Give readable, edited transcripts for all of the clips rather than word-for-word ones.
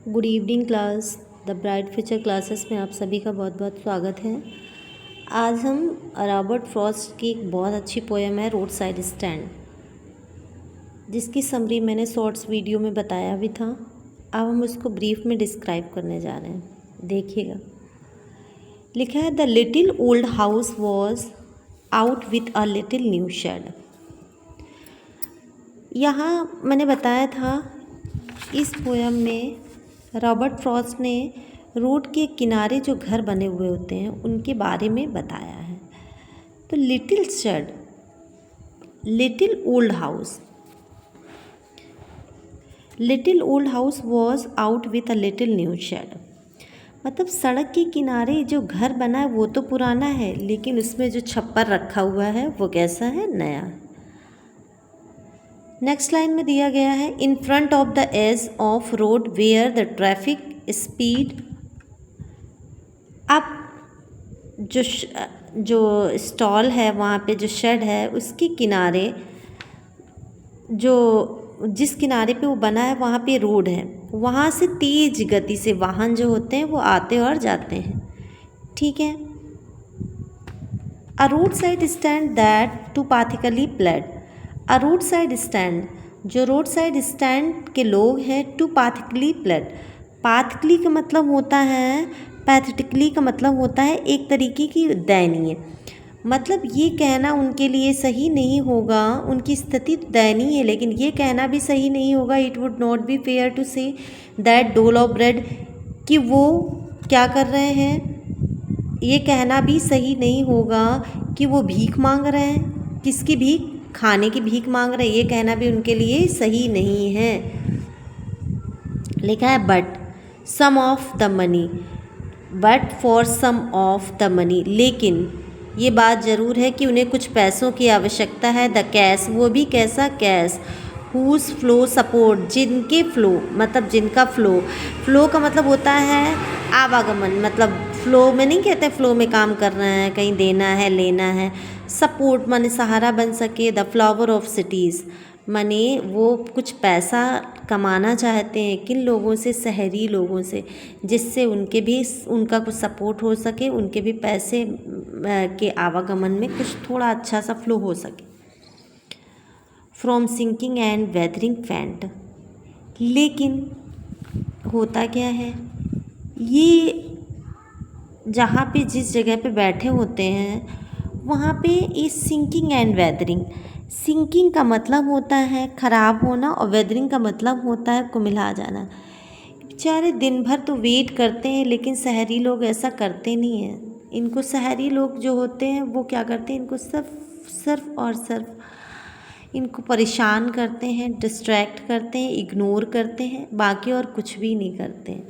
Good evening class. The bright future classes में आप सभी का बहुत बहुत स्वागत है। आज हम रॉबर्ट फ्रॉस्ट की एक बहुत अच्छी पोएम है रोड साइड स्टैंड, जिसकी समरी मैंने शॉर्ट्स वीडियो में बताया भी था। अब हम उसको ब्रीफ में डिस्क्राइब करने जा रहे हैं, देखिएगा। लिखा है, the little old house was out with a little new shed. यहाँ मैंने बताया था इस पोएम में रॉबर्ट फ्रॉस्ट ने रोड के किनारे जो घर बने हुए होते हैं उनके बारे में बताया है। तो little shed, little old house, little old house was out with a little new shed. मतलब सड़क के किनारे जो घर बना है वो तो पुराना है, लेकिन उसमें जो छप्पर रखा हुआ है वो कैसा है, नया। नेक्स्ट लाइन में दिया गया है, in front of the edge of road where the traffic speed. अब जो स्टॉल है वहाँ पे, जो शेड है उसके किनारे, जो जिस किनारे पे वो बना है वहाँ पे रोड है, वहाँ से तेज गति से वाहन जो होते हैं वो आते और जाते हैं, ठीक है। A road side stand that too pathetically pled. A road side stand, जो रोड साइड स्टैंड के लोग हैं, टू पैथिकली प्लेड। पैथिकली का मतलब होता है, पैथेटिकली का मतलब होता है एक तरीके की दयनीय। मतलब ये कहना उनके लिए सही नहीं होगा, उनकी स्थिति दयनीय है, लेकिन ये कहना भी सही नहीं होगा, it would not be fair to say that dole of bread, कि वो क्या कर रहे हैं। ये कहना भी सही नहीं होगा कि वो भीख मांग रहे हैं। किसकी भीख? खाने की भीख मांग रहे हैं। ये कहना भी उनके लिए सही नहीं है। लिखा है, but some of the money, but for some of the money, लेकिन ये बात ज़रूर है कि उन्हें कुछ पैसों की आवश्यकता है। द कैश, वो भी कैसा कैश, हुज फ्लो सपोर्ट, जिनके फ्लो, मतलब जिनका फ्लो, फ्लो का मतलब होता है आवागमन। मतलब फ्लो में नहीं कहते फ्लो में काम करना है, कहीं देना है, लेना है। सपोर्ट माने सहारा बन सके। द फ्लावर ऑफ सिटीज़ माने वो कुछ पैसा कमाना चाहते हैं। किन लोगों से? शहरी लोगों से, जिससे उनका कुछ सपोर्ट हो सके, उनके भी पैसे के आवागमन में कुछ थोड़ा अच्छा सा फ्लो हो सके। From sinking and weathering faint, लेकिन होता क्या है, ये जहाँ पे जिस जगह पे बैठे होते हैं वहाँ पे इस सिंकिंग एंड वेदरिंग, सिंकिंग का मतलब होता है ख़राब होना और वेदरिंग का मतलब होता है कुमिला जाना। बेचारे दिन भर तो वेट करते हैं, लेकिन शहरी लोग ऐसा करते नहीं हैं। इनको शहरी लोग जो होते हैं वो क्या करते हैं, इनको सिर्फ इनको परेशान करते हैं, डिस्ट्रैक्ट करते हैं, इग्नोर करते हैं, बाकी और कुछ भी नहीं करते हैं,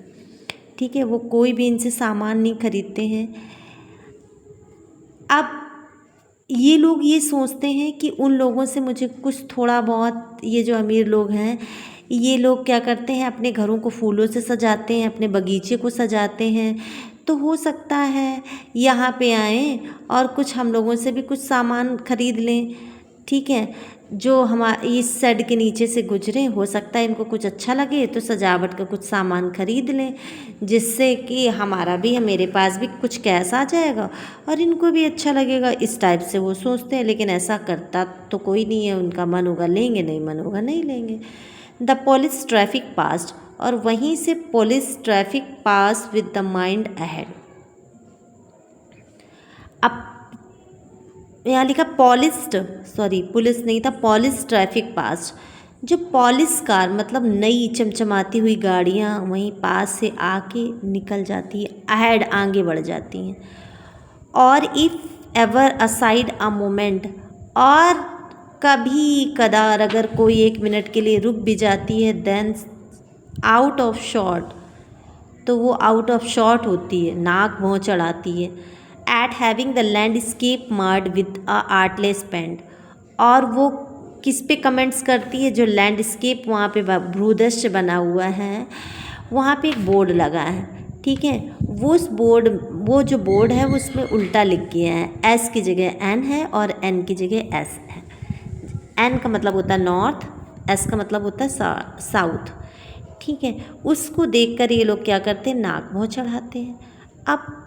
ठीक है। वो कोई भी इनसे सामान नहीं खरीदते हैं। अब ये लोग ये सोचते हैं कि उन लोगों से मुझे कुछ थोड़ा बहुत, ये जो अमीर लोग हैं ये लोग क्या करते हैं, अपने घरों को फूलों से सजाते हैं, अपने बगीचे को सजाते हैं। तो हो सकता है यहाँ पे आएँ और कुछ हम लोगों से भी कुछ सामान खरीद लें, ठीक है। जो हमारे इस शेड के नीचे से गुजरे, हो सकता है इनको कुछ अच्छा लगे तो सजावट का कुछ सामान खरीद लें, जिससे कि मेरे पास भी कुछ कैश आ जाएगा और इनको भी अच्छा लगेगा। इस टाइप से वो सोचते हैं, लेकिन ऐसा करता तो कोई नहीं है। उनका मन होगा लेंगे, नहीं मन होगा नहीं लेंगे। द पुलिस ट्रैफिक पास्ट, और वहीं से police traffic pass with the mind ahead. अब यहाँ लिखा पुलिस नहीं था, पॉलिश ट्रैफिक पास। जो पॉलिश कार मतलब नई चमचमाती हुई गाड़ियाँ वहीं पास से आके निकल जाती है, अहेड आगे बढ़ जाती हैं। और if ever aside a moment, और कभी कदार अगर कोई 1 मिनट के लिए रुक भी जाती है, देन आउट ऑफ शॉट, तो वो आउट ऑफ शॉट होती है, नाक भौं चढ़ाती है। At having the landscape marred with a artless paint, और वो किस पे कमेंट्स करती है, जो लैंडस्केप वहाँ पे भूदृश्य बना हुआ है, वहाँ पे एक बोर्ड लगा है, ठीक है। वो जो बोर्ड है वो उसमें उल्टा लिख गया है, एस की जगह एन है और एन की जगह एस है। एन का मतलब होता है नॉर्थ, एस का मतलब होता है साउथ, ठीक है, उसको देखकर ये लोग क्या करते हैं, नाक मुँह चढ़ाते हैं। अब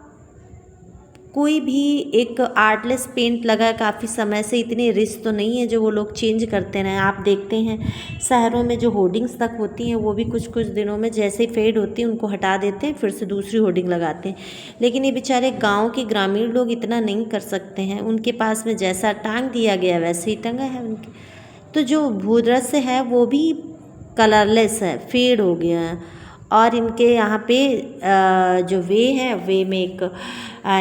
कोई भी एक आर्टलेस पेंट लगा है काफ़ी समय से, इतने रिस्क तो नहीं है जो वो लोग चेंज करते रहें। आप देखते हैं शहरों में जो होर्डिंग्स तक होती हैं वो भी कुछ कुछ दिनों में जैसे ही फेड होती हैं उनको हटा देते हैं, फिर से दूसरी होर्डिंग लगाते हैं। लेकिन ये बेचारे गांव के ग्रामीण लोग इतना नहीं कर सकते हैं, उनके पास में जैसा टांग दिया गया वैसे ही टंगा है उनके। तो जो भूदृश्य है वो भी कलरलेस है, फेड हो गया है। और इनके यहाँ पे जो वे है, वे में एक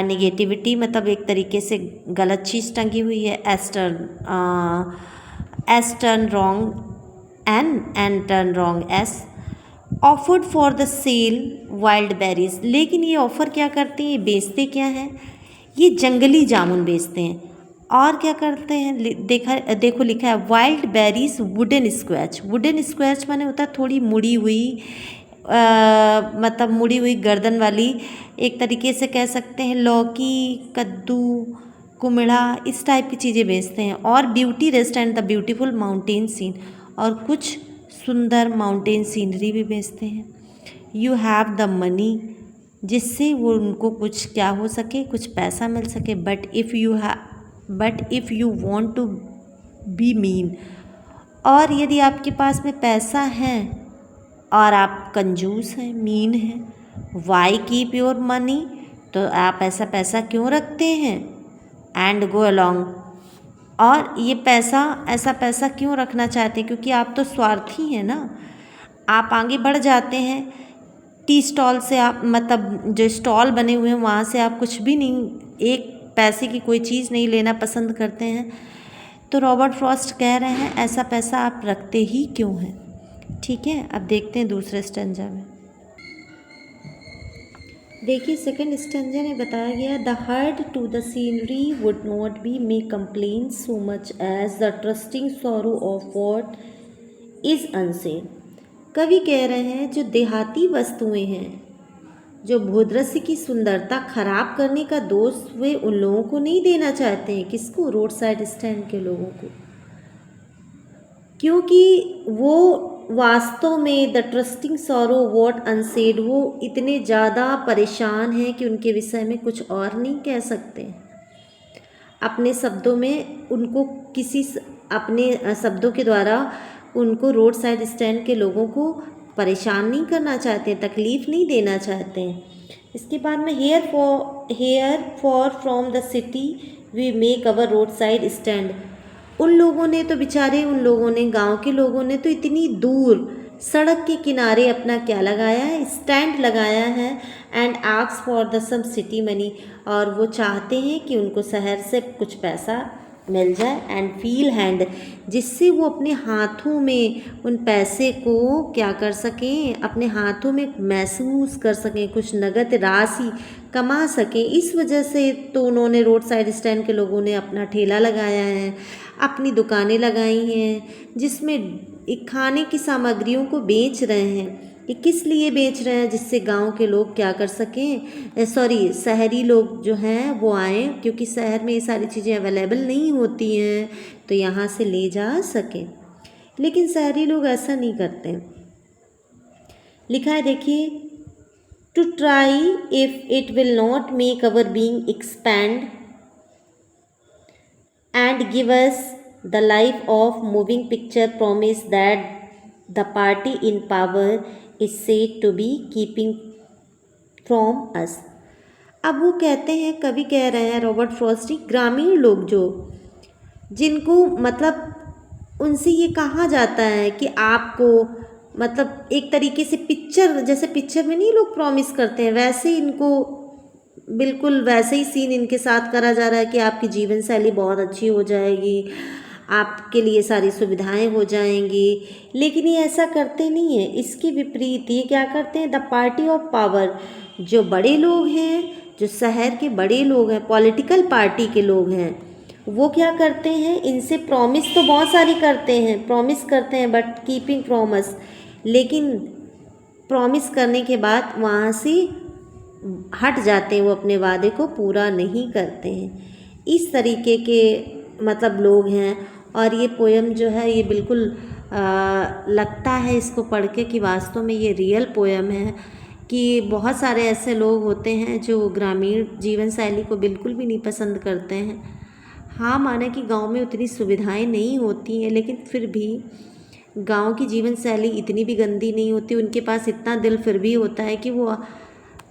निगेटिविटी, मतलब एक तरीके से गलत चीज़ टंगी हुई है, S turn wrong N turn wrong S, offered for the sale wild berries. लेकिन ये ऑफ़र क्या करते हैं, ये बेचते क्या हैं, ये जंगली जामुन बेचते हैं। और क्या करते हैं, देखो लिखा है wild berries wooden squash. Wooden squash माने होता है थोड़ी मुड़ी हुई, मतलब मुड़ी हुई गर्दन वाली, एक तरीके से कह सकते हैं लौकी, कद्दू, कुमड़ा, इस टाइप की चीज़ें बेचते हैं। और beauty restaurant the beautiful mountain scene, और कुछ सुंदर माउंटेन सीनरी भी बेचते हैं। यू हैव द मनी, जिससे वो उनको कुछ क्या हो सके, कुछ पैसा मिल सके। But if you want to be mean, और यदि आपके पास में पैसा है और आप कंजूस हैं, मीन हैं, वाई कीप योर मनी, तो आप ऐसा पैसा क्यों रखते हैं, एंड गो अलॉन्ग, और ये ऐसा पैसा क्यों रखना चाहते हैं, क्योंकि आप तो स्वार्थी हैं ना। आप आगे बढ़ जाते हैं, टी स्टॉल से आप, मतलब जो स्टॉल बने हुए हैं वहाँ से आप कुछ भी नहीं, एक पैसे की कोई चीज़ नहीं लेना पसंद करते हैं। तो रॉबर्ट फ्रॉस्ट कह रहे हैं ऐसा पैसा आप रखते ही क्यों हैं। ठीक है, अब देखते हैं दूसरे स्टेंजा में। देखिए सेकंड स्टेंजा में बताया गया, the hurt to the scenery would not be may complain so much as the trusting sorrow of what is unseen. कवि कह रहे हैं जो देहाती वस्तुएं हैं, जो भूदृश्य की सुंदरता खराब करने का दोष वे उन लोगों को नहीं देना चाहते हैं। किसको, रोड साइड स्टैंड के लोगों को, क्योंकि वो वास्तव में the trusting sorrow what unsaid, वो इतने ज़्यादा परेशान हैं कि उनके विषय में कुछ और नहीं कह सकते। अपने शब्दों में उनको अपने शब्दों के द्वारा उनको रोड साइड स्टैंड के लोगों को परेशान नहीं करना चाहते, तकलीफ़ नहीं देना चाहते हैं। इसके बाद में here for from the city we make our road side stand. उन लोगों ने तो बेचारे, उन लोगों ने, गांव के लोगों ने तो इतनी दूर सड़क के किनारे अपना क्या लगाया है, स्टैंड लगाया है, and ask for the some city money, और वो चाहते हैं कि उनको शहर से कुछ पैसा मिल जाए, एंड फील हैंड, जिससे वो अपने हाथों में उन पैसे को क्या कर सकें, अपने हाथों में महसूस कर सकें, कुछ नगद राशि कमा सकें। इस वजह से तो उन्होंने, रोड साइड स्टैंड के लोगों ने अपना ठेला लगाया है, अपनी दुकानें लगाई हैं, जिसमें एक खाने की सामग्रियों को बेच रहे हैं। ये किस लिए बेच रहे हैं, जिससे गांव के लोग क्या कर सकें, शहरी लोग जो हैं वो आएँ, क्योंकि शहर में ये सारी चीज़ें अवेलेबल नहीं होती हैं, तो यहाँ से ले जा सकें। लेकिन शहरी लोग ऐसा नहीं करते। लिखा है देखिए, to try if it will not make our being expand and give us the life of moving picture promise that the party in power is said to be keeping from us। अब वो कहते हैं, कवि कह रहे हैं Robert Frost, ग्रामीण लोग जो, जिनको मतलब उनसे ये कहा जाता है कि आपको, मतलब एक तरीके से पिक्चर, जैसे पिक्चर में नहीं लोग प्रॉमिस करते हैं, वैसे इनको बिल्कुल वैसे ही सीन इनके साथ करा जा रहा है कि आपकी जीवन शैली बहुत अच्छी हो जाएगी, आपके लिए सारी सुविधाएं हो जाएंगी। लेकिन ये ऐसा करते नहीं हैं, इसके विपरीत ये क्या करते हैं, द पार्टी ऑफ पावर, जो बड़े लोग हैं, जो शहर के बड़े लोग हैं, पॉलिटिकल पार्टी के लोग हैं, वो क्या करते हैं, इनसे प्रॉमिस तो बहुत सारी करते हैं, प्रॉमिस करते हैं, बट कीपिंग प्रॉमिस, लेकिन प्रॉमिस करने के बाद वहाँ से हट जाते हैं, वो अपने वादे को पूरा नहीं करते हैं। इस तरीके के मतलब लोग हैं। और ये पोयम जो है ये बिल्कुल लगता है इसको पढ़ के कि वास्तव में ये रियल पोयम है, कि बहुत सारे ऐसे लोग होते हैं जो ग्रामीण जीवन शैली को बिल्कुल भी नहीं पसंद करते हैं। हाँ, माना कि गांव में उतनी सुविधाएं नहीं होती हैं, लेकिन फिर भी गांव की जीवन शैली इतनी भी गंदी नहीं होती। उनके पास इतना दिल फिर भी होता है कि वो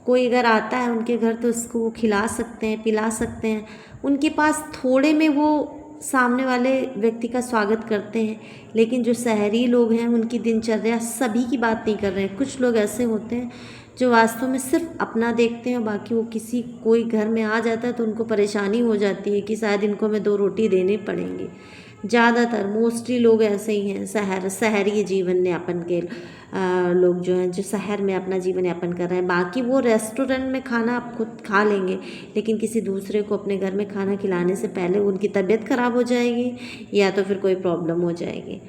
कोई अगर आता है उनके घर तो उसको वो खिला सकते हैं, पिला सकते हैं। उनके पास थोड़े में वो सामने वाले व्यक्ति का स्वागत करते हैं। लेकिन जो शहरी लोग हैं उनकी दिनचर्या, सभी की बात नहीं कर रहे हैं, कुछ लोग ऐसे होते हैं जो वास्तव में सिर्फ अपना देखते हैं, बाकी वो किसी कोई घर में आ जाता है तो उनको परेशानी हो जाती है कि शायद इनको मैं 2 रोटी देने पड़ेंगे। ज़्यादातर मोस्टली लोग ऐसे ही हैं, शहरी जीवन यापन के लोग जो हैं, जो शहर में अपना जीवन यापन कर रहे हैं। बाकी वो रेस्टोरेंट में खाना आप खुद खा लेंगे, लेकिन किसी दूसरे को अपने घर में खाना खिलाने से पहले उनकी तबीयत ख़राब हो जाएगी या तो फिर कोई प्रॉब्लम हो जाएगी।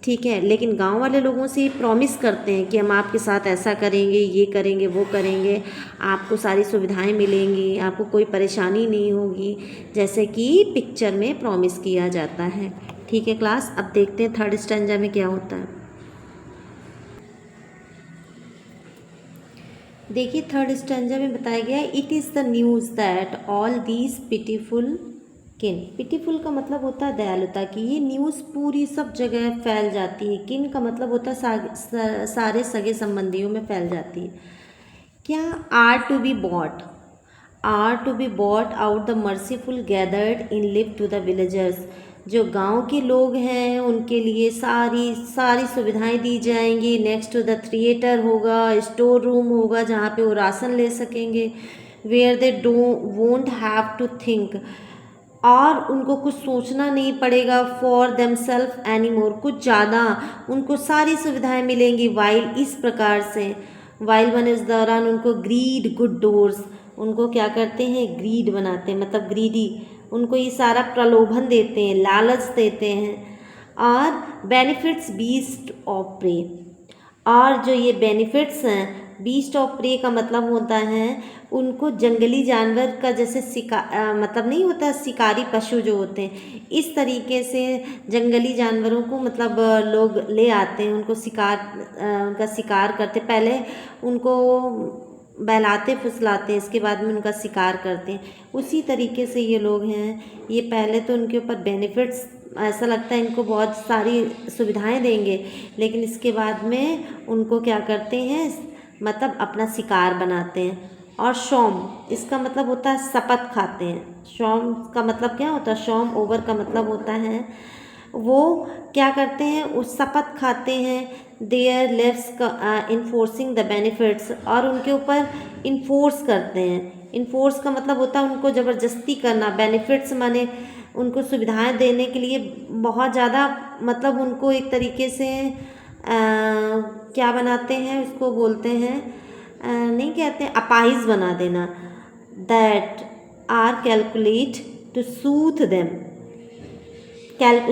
ठीक है, लेकिन गांव वाले लोगों से ये प्रॉमिस करते हैं कि हम आपके साथ ऐसा करेंगे, ये करेंगे, वो करेंगे, आपको सारी सुविधाएं मिलेंगी, आपको कोई परेशानी नहीं होगी, जैसे कि पिक्चर में प्रॉमिस किया जाता है। ठीक है क्लास, अब देखते हैं 3rd स्टैंजा में क्या होता है। देखिए 3rd स्टैंजा में बताया गया है, it is the news that all these pitiful किन। पिटीफुल का मतलब होता है दयालुता की। ये न्यूज़ पूरी सब जगह फैल जाती है। किन का मतलब होता है सारे सगे संबंधियों में फैल जाती है। क्या are to be bought out the merciful gathered in live to the villagers. जो गांव के लोग हैं उनके लिए सारी सुविधाएं दी जाएंगी। नेक्स्ट टू द थिएटर होगा, स्टोर रूम होगा जहाँ पे वो राशन ले सकेंगे। Where they won't have to think, और उनको कुछ सोचना नहीं पड़ेगा। फॉर देमसेल्फ एनी मोर, कुछ ज़्यादा उनको सारी सुविधाएं मिलेंगी। वाइल, इस प्रकार से, वाइल वन इस दौरान उनको ग्रीड गुड डोर्स, उनको क्या करते हैं, ग्रीड बनाते हैं, मतलब ग्रीडी, उनको ये सारा प्रलोभन देते हैं, लालच देते हैं। और बेनिफिट्स बीस्ट ऑफ प्रे, और जो ये बेनिफिट्स हैं, बीस्ट ऑफ प्रे का मतलब होता है उनको जंगली जानवर का, जैसे मतलब नहीं होता, शिकारी पशु जो होते हैं, इस तरीके से जंगली जानवरों को मतलब लोग ले आते हैं, उनको उनका शिकार करते, पहले उनको बहलाते फुसलाते हैं, इसके बाद में उनका शिकार करते हैं। उसी तरीके से ये लोग हैं, ये पहले तो उनके ऊपर बेनिफिट्स, ऐसा लगता है इनको बहुत सारी सुविधाएं देंगे, लेकिन इसके बाद में उनको क्या करते हैं, मतलब अपना शिकार बनाते हैं। और शौम, इसका मतलब होता है शपथ खाते हैं। शौम का मतलब क्या होता है, शौम ओवर का मतलब होता है वो क्या करते हैं, उस शपथ खाते हैं। Their lives enforcing the benefits, और उनके ऊपर इन्फोर्स करते हैं। इन्फोर्स का मतलब होता है उनको ज़बरदस्ती करना। बेनिफिट्स माने उनको सुविधाएं देने के लिए बहुत ज़्यादा, मतलब उनको एक तरीके से क्या बनाते हैं, उसको बोलते हैं, नहीं कहते, अपाहिज बना देना। That are calculate to soothe them.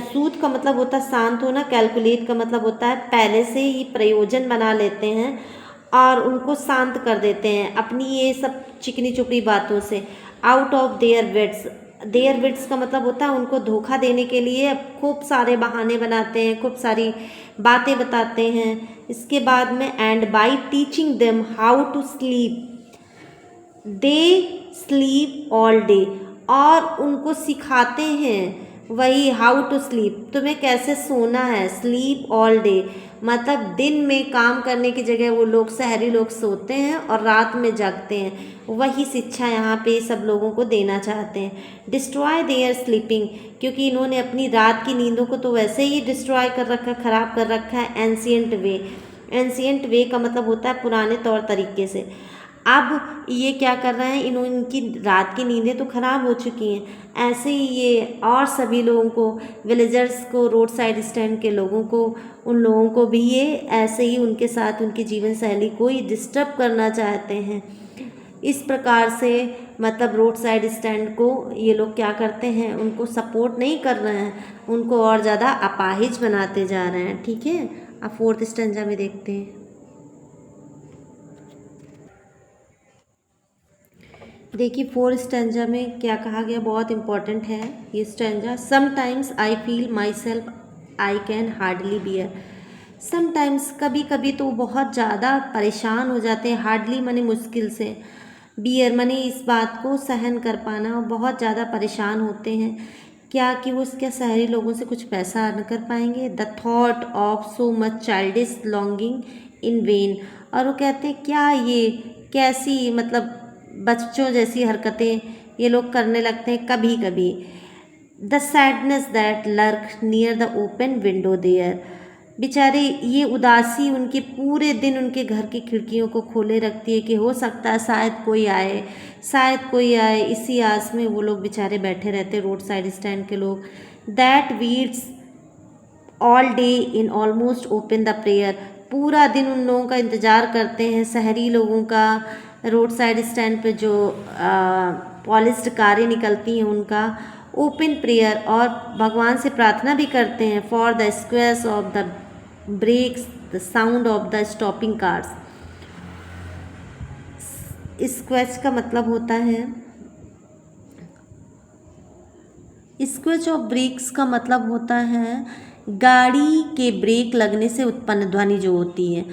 Soothe का मतलब होता है शांत होना, कैलकुलेट का मतलब होता है पहले से ही प्रयोजन बना लेते हैं और उनको शांत कर देते हैं अपनी ये सब चिकनी चुपड़ी बातों से। आउट ऑफ देयर विट्स का मतलब होता है उनको धोखा देने के लिए खूब सारे बहाने बनाते हैं, खूब सारी बातें बताते हैं। इसके बाद में, and by teaching them how to sleep, they sleep all day, और उनको सिखाते हैं वही हाउ टू स्लीप, तुम्हें कैसे सोना है। स्लीप ऑल डे मतलब दिन में काम करने की जगह वो लोग, शहरी लोग सोते हैं और रात में जागते हैं। वही शिक्षा यहाँ पे सब लोगों को देना चाहते हैं। डिस्ट्रॉय देयर स्लीपिंग, क्योंकि इन्होंने अपनी रात की नींदों को तो वैसे ही डिस्ट्रॉय कर रखा है, ख़राब कर रखा है। एंशियंट वे का मतलब होता है पुराने तौर तरीके से। अब ये क्या कर रहे हैं, इनकी रात की नींदें तो ख़राब हो चुकी हैं, ऐसे ही ये और सभी लोगों को, विलेजर्स को, रोड साइड स्टैंड के लोगों को, उन लोगों को भी ये ऐसे ही उनके साथ उनकी जीवन शैली को ही डिस्टर्ब करना चाहते हैं। इस प्रकार से मतलब रोड साइड स्टैंड को ये लोग क्या करते हैं, उनको सपोर्ट नहीं कर रहे हैं, उनको और ज़्यादा अपाहिज बनाते जा रहे हैं। ठीक है, अब 4th स्टैंजा में देखते हैं। देखिए 4th स्टैंजा में क्या कहा गया, बहुत इंपॉर्टेंट है ये stanza. Sometimes I feel myself I can hardly bear. Sometimes कभी कभी तो बहुत ज़्यादा परेशान हो जाते हैं, हार्डली माने मुश्किल से, बियर माने इस बात को सहन कर पाना, और बहुत ज़्यादा परेशान होते हैं क्या कि वो क्या शहरी लोगों से कुछ पैसा अर्न कर पाएंगे। The thought of so much childish longing in when. और वो कहते हैं क्या ये कैसी मतलब बच्चों जैसी हरकतें ये लोग करने लगते हैं कभी कभी। The sadness that lurk near the open window there. बेचारे ये उदासी उनके पूरे दिन उनके घर की खिड़कियों को खोले रखती है कि हो सकता है शायद कोई आए, शायद कोई आए, इसी आस में वो लोग बेचारे बैठे रहते रोड साइड स्टैंड के लोग। That weeds all day in almost open the prayer. पूरा दिन उन लोगों का इंतज़ार करते हैं शहरी लोगों का, रोड साइड स्टैंड पे जो पॉलिश्ड कारें निकलती हैं उनका ओपन प्रेयर, और भगवान से प्रार्थना भी करते हैं for the squeals of the brakes the sound of the stopping cars. Squeal का मतलब होता है, स्क्वेच ऑफ ब्रेक्स का मतलब होता है गाड़ी के ब्रेक लगने से उत्पन्न ध्वनि जो होती है।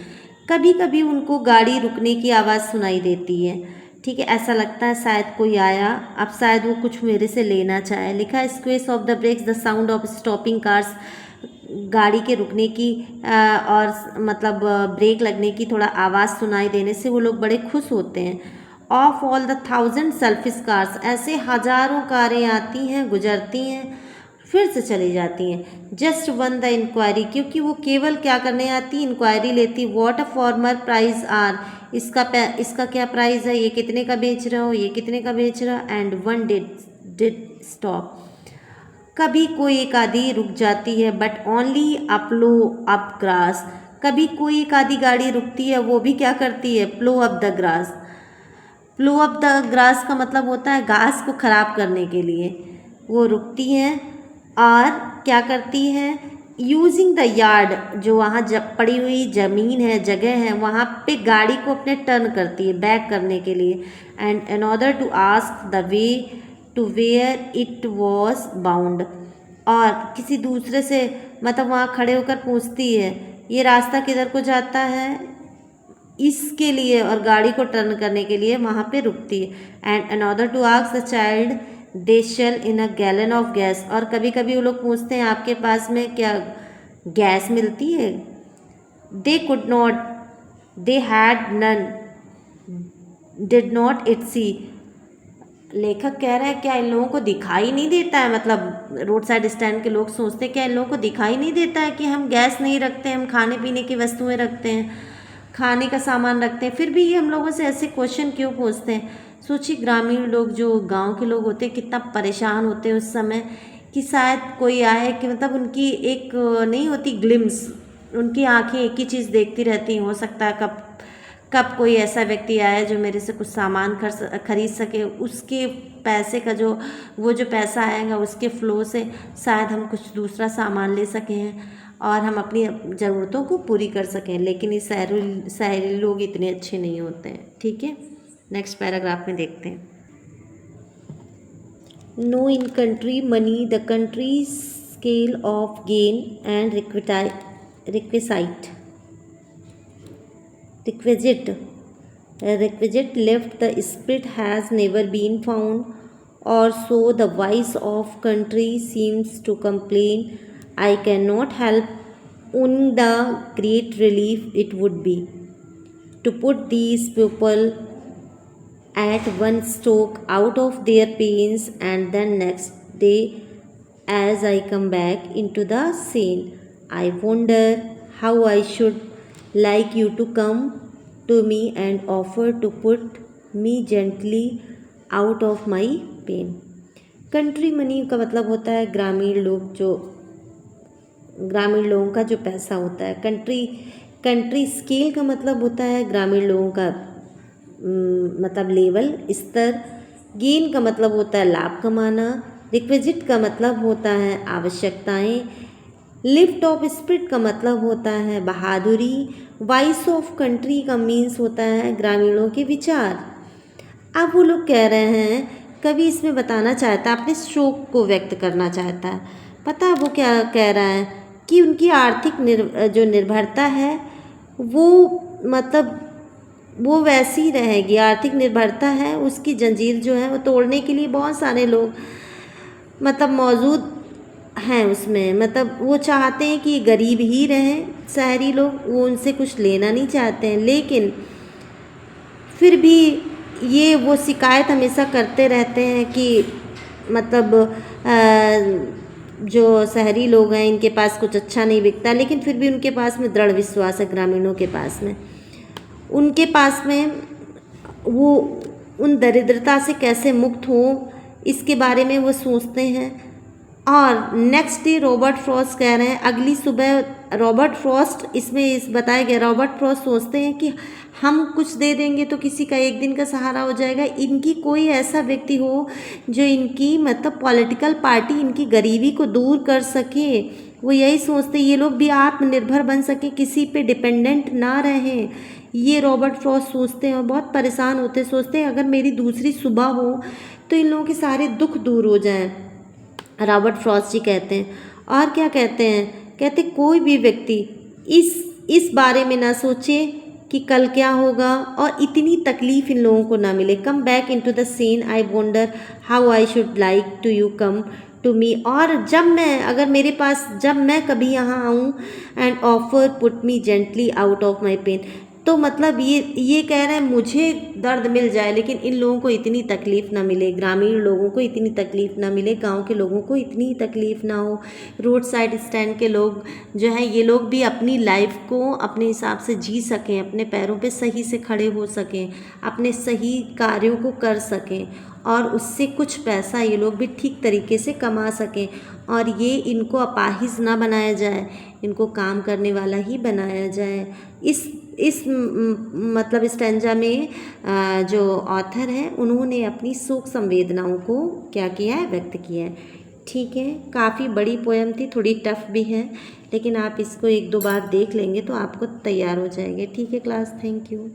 कभी कभी उनको गाड़ी रुकने की आवाज़ सुनाई देती है, ठीक है, ऐसा लगता है शायद कोई आया, अब शायद वो कुछ मेरे से लेना चाहे। लिखा है squeal of the brakes the sound of stopping cars, गाड़ी के रुकने की और मतलब ब्रेक लगने की थोड़ा आवाज़ सुनाई देने से वो लोग बड़े खुश होते हैं। Of all the thousand selfish cars, ऐसे हजारों कारें आती हैं गुजरती हैं फिर से चली जाती हैं। जस्ट वन द इंक्वायरी, क्योंकि वो केवल क्या करने आती, इंक्वायरी लेती। What a former price are, इसका क्या प्राइस है, ये कितने का बेच रहा हो, ये कितने का बेच रहा। एंड वन डिड स्टॉप, कभी कोई एक आधी रुक जाती है, बट ओनली अपलो अप ग्रास, कभी कोई एक आधी गाड़ी रुकती है, वो भी क्या करती है, plough up the grass. Plough up the grass का मतलब होता है घास को ख़राब करने के लिए वो रुकती हैं, और क्या करती हैं, यूजिंग द यार्ड, जो वहाँ जब पड़ी हुई ज़मीन है, जगह है, वहाँ पे गाड़ी को अपने टर्न करती है बैक करने के लिए। And in order to ask the way to where it was bound, और किसी दूसरे से मतलब वहाँ खड़े होकर पूछती है ये रास्ता किधर को जाता है, इसके लिए, और गाड़ी को टर्न करने के लिए वहाँ पे रुकती है। And in order to ask the child they shell in a gallon of gas, और कभी कभी वो लोग पूछते हैं आपके पास में क्या गैस मिलती है। They could not, they had none, did not it see. लेखक कह रहे हैं क्या इन लोगों को दिखाई नहीं देता है, मतलब रोड साइड स्टैंड के लोग सोचते हैं क्या इन लोगों को दिखाई नहीं देता है कि हम गैस नहीं रखते हैं, हम खाने पीने की वस्तुएं रखते हैं, खाने का सामान रखते हैं, फिर भी ये हम लोगों से ऐसे क्वेश्चन क्यों पूछते हैं। सोचिए ग्रामीण लोग जो गांव के लोग होते हैं कितना परेशान होते हैं उस समय कि शायद कोई आए, कि मतलब उनकी एक नहीं होती ग्लिम्स, उनकी आंखें एक ही चीज़ देखती रहती हैं, हो सकता है कब कब कोई ऐसा व्यक्ति आए जो मेरे से कुछ सामान खरीद सके, उसके पैसे का जो वो जो पैसा आएगा उसके फ़्लो से शायद हम कुछ दूसरा सामान ले सकें और हम अपनी ज़रूरतों को पूरी कर सकें। लेकिन ये शहरी लोग इतने अच्छे नहीं होते हैं, ठीक है। नेक्स्ट पैराग्राफ में देखते हैं। No in country money the country scale of gain and requisite left the spirit has never been found, or so the voice of country seems to complain. I cannot help owning the great relief it would be to put these people at one stroke out of their pains, and then next day as I come back into the scene I wonder how I should like you to come to me and offer to put me gently out of my pain. Country money का मतलब होता है ग्रामीण लोगों का जो पैसा होता है। कंट्री स्केल का मतलब होता है ग्रामीण लोगों का मतलब लेवल, स्तर। गेन का मतलब होता है लाभ कमाना। रिक्विजिट का मतलब होता है आवश्यकताएं। लिफ्ट ऑफ स्पिरिट का मतलब होता है बहादुरी। वॉइस ऑफ कंट्री का मीन्स होता है ग्रामीणों के विचार। अब वो लोग कह रहे हैं, कवि इसमें बताना चाहता है, अपने शोक को व्यक्त करना चाहता है। पता है वो क्या कह रहा है कि उनकी आर्थिक जो निर्भरता है वो मतलब वो वैसी ही रहेगी। आर्थिक निर्भरता है उसकी जंजीर जो है वो तोड़ने के लिए बहुत सारे लोग मतलब मौजूद हैं उसमें। मतलब वो चाहते हैं कि गरीब ही रहें शहरी लोग, वो उनसे कुछ लेना नहीं चाहते हैं, लेकिन फिर भी ये वो शिकायत हमेशा करते रहते हैं कि मतलब जो शहरी लोग हैं इनके पास कुछ अच्छा नहीं बिकता, लेकिन फिर भी उनके पास में दृढ़ विश्वास है, ग्रामीणों के पास में, उनके पास में वो उन दरिद्रता से कैसे मुक्त हो इसके बारे में वो सोचते हैं। और नेक्स्ट डे रॉबर्ट फ्रॉस्ट कह रहे हैं, अगली सुबह रॉबर्ट फ्रॉस्ट इसमें इस बताया गया, रॉबर्ट फ्रॉस्ट सोचते हैं कि हम कुछ दे देंगे तो किसी का एक दिन का सहारा हो जाएगा। इनकी कोई ऐसा व्यक्ति हो जो इनकी मतलब पॉलिटिकल पार्टी इनकी गरीबी को दूर कर सके, वो यही सोचते ये लोग भी आत्मनिर्भर बन सके, किसी पे डिपेंडेंट ना रहें। ये रॉबर्ट फ्रॉस्ट सोचते हैं और बहुत परेशान होते, सोचते हैं अगर मेरी दूसरी सुबह हो तो इन लोगों के सारे दुख दूर हो जाएं। रॉबर्ट फ्रॉस्ट जी कहते हैं, और क्या कहते हैं, कहते कोई भी व्यक्ति इस बारे में ना सोचे कि कल क्या होगा और इतनी तकलीफ़ इन लोगों को ना मिले। Come back into the scene, I wonder how I should like to you come to me. और जब मैं अगर मेरे पास जब मैं कभी यहाँ आऊँ and offer put me gently out of my pain, तो मतलब ये कह रहे हैं मुझे दर्द मिल जाए लेकिन इन लोगों को इतनी तकलीफ़ ना मिले, ग्रामीण लोगों को इतनी तकलीफ़ ना मिले, गांव के लोगों को इतनी तकलीफ़ ना हो, रोड साइड स्टैंड के लोग जो है ये लोग भी अपनी लाइफ को अपने हिसाब से जी सकें, अपने पैरों पे सही से खड़े हो सकें, अपने सही कार्यों को कर सकें और उससे कुछ पैसा ये लोग भी ठीक तरीके से कमा सकें और ये इनको अपाहिज ना बनाया जाए, इनको काम करने वाला ही बनाया जाए। इस मतलब स्टैंजा में जो ऑथर हैं उन्होंने अपनी शोक संवेदनाओं को क्या किया है, व्यक्त किया है। ठीक है, काफ़ी बड़ी पोएम थी, थोड़ी टफ भी है, लेकिन आप इसको एक दो बार देख लेंगे तो आपको तैयार हो जाएंगे। ठीक है क्लास, थैंक यू।